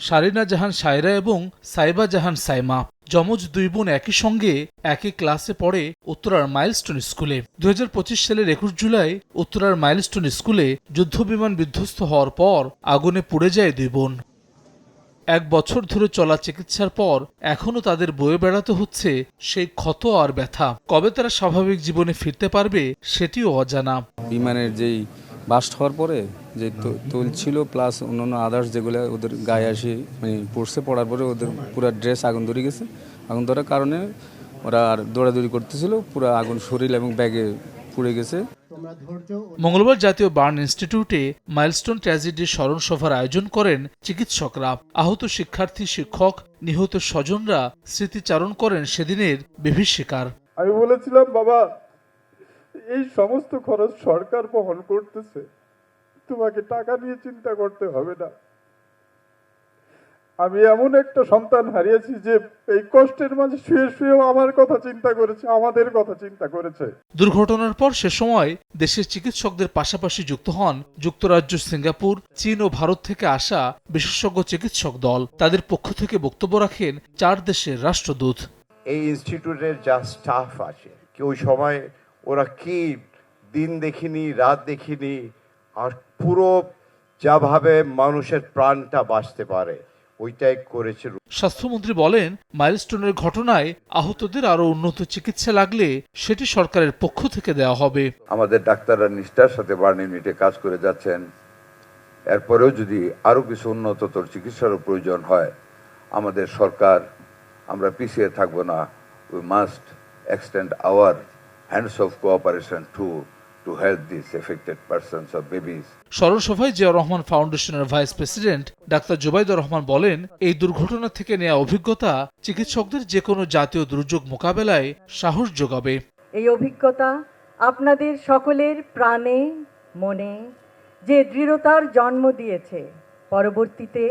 শারিনা জাহান সায়রা এবং সাইবা জাহান সাইমা। যমজ দুই বোন একই সঙ্গে একই ক্লাসে পড়ে উত্তরার মাইলস্টোন স্কুলে। ২০২৫ সালের ২১ জুলাই উত্তরার মাইলস্টোন স্কুলে যুদ্ধবিমান বিধ্বস্ত হওয়ার পর আগুনে পুড়ে যায় দুই বোন। ১ বছর ধরে চলা চিকিৎসার পর এখনও তাদের বয়ে বেড়াতে হচ্ছে সেই ক্ষত আর ব্যথা। কবে তারা স্বাভাবিক জীবনে ফিরতে পারবে সেটিও অজানা। বিমানের যেই বাস্ট হওয়ার পরে যে তৈল ছিল প্লাস অন্যান্য আদার্স যেগুলো ওদের গায়ে আসে মানে পড়ছে, পড়ার পরে ওদের পুরো ড্রেস আগুন ধরে গেছে। আগুন ধরার কারণে ওরা আর দৌড়াদৌড়ি করতেছিল, পুরো আগুন শরীর এবং ব্যাগে পুড়ে গেছে। মঙ্গলবার জাতীয় বার্ন ইনস্টিটিউটে মাইলস্টোন ট্র্যাজেডির স্মরণ সভার আয়োজন করেন চিকিৎসকরা। আহত শিক্ষার্থী, শিক্ষক, নিহত স্বজনরা স্মৃতিচারণ করেন সেদিনের বিভীষিকার। আমি বলেছিলাম, বাবা, এই সমস্ত খরচ সরকার বহন করতেছে, তোমাকে টাকা নিয়ে চিন্তা করতে হবে না। আমি এমন একটা সন্তান হারিয়েছি যে এই কষ্টের মাঝে শুয়ে শুয়েও আমার কথা চিন্তা করেছে, আমাদের কথা চিন্তা করেছে। দুর্ঘটনার পর সে সময় দেশের চিকিৎসকদের পাশাপাশি যুক্ত হন যুক্তরাজ্য, সিঙ্গাপুর, চীন ও ভারত থেকে আসা বিশেষজ্ঞ চিকিৎসক দল। তাদের পক্ষ থেকে বক্তব্য রাখেন ৪ দেশের রাষ্ট্রদূত। এই ইনস্টিটিউটের যা স্টাফ আছে, কি ওই সময় ওরা কি দিন দেখিনি, রাত দেখিনি, আর পুরো যাভাবে মানুষের প্রাণটা বাঁচতে পারে ওইটাই করেছে। স্বাস্থ্যমন্ত্রী বলেন, মাইলস্টোনের ঘটনায় আহতদের আরও উন্নত চিকিৎসা লাগলে সেটি সরকারের পক্ষ থেকে দেওয়া হবে। আমাদের ডাক্তাররা নিষ্ঠার সাথে বার্ন ইউনিটে কাজ করে যাচ্ছেন। এরপরেও যদি আরও কিছু উন্নততর চিকিৎসারও প্রয়োজন হয়, আমাদের সরকার, আমরা পিছিয়ে থাকবো না। We must extend hour hands of cooperation to help these affected persons or babies. স্মরণ সভায় জিয়া রহমান ফাউন্ডেশনের vice president doctor Zubaidur Rahman বলেন, এই দুর্ঘটনা থেকে নেওয়া অভিজ্ঞতা চিকিৎসকদের যে কোনো জাতীয় দুর্যোগ মোকাবেলায় সাহস যোগাবে। এই অভিজ্ঞতা আপনাদের সকলের প্রাণে, মনে যে দৃঢ়তার জন্ম দিয়েছে, পরবর্তীতে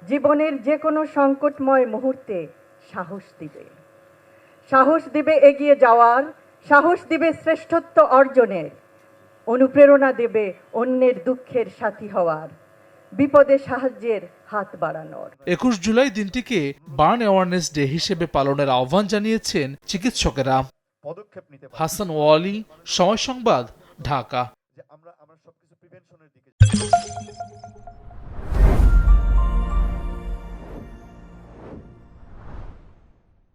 জীবনের যে কোনো সংকটময় মুহূর্তে সাহস দিবে এগিয়ে যাওয়ার, সাহস দিবে শ্রেষ্ঠত্ব অর্জনের, অনুপ্রেরণা দেবে অন্যের দুঃখের সাথী হওয়ার, বিপদে সাহায্যের হাত বাড়ানোর। ২১ জুলাই দিনটিকে বার্ন অ্যাওয়ারনেস ডে হিসেবে পালনের আহ্বান জানিয়েছেন চিকিৎসকেরা। হাসান ওয়ালি, সময় সংবাদ, ঢাকা।